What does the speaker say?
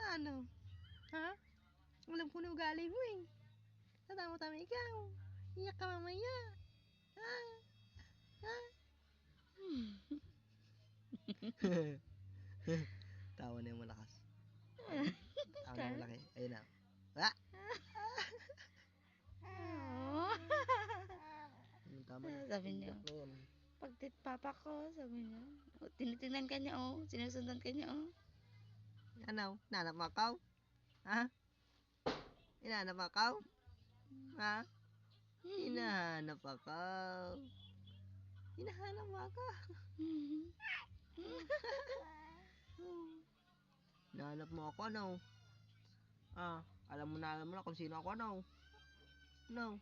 Ano? Ha? Alam ko na ugali mo eh. Tatama-tama ikaw. Iyak ka mamaya. Ha? Ha? Tawa na yung malakas. Tawa na yung malaki. Ayun na. Ah! Tama na. Sabi niya, Iyak na yan. pagtit papa ko, sabi niya. O, tinitingnan ka niya, oh. Sinusundan ka niya, oh. Ano? Nanap mo ako? Ha? Hinahanap ako? Ha? Hinahanap ako. Hinahanap mo ako. Hinahanap mo ako, ano? Ah, alam mo na kung sino ako, ano? No.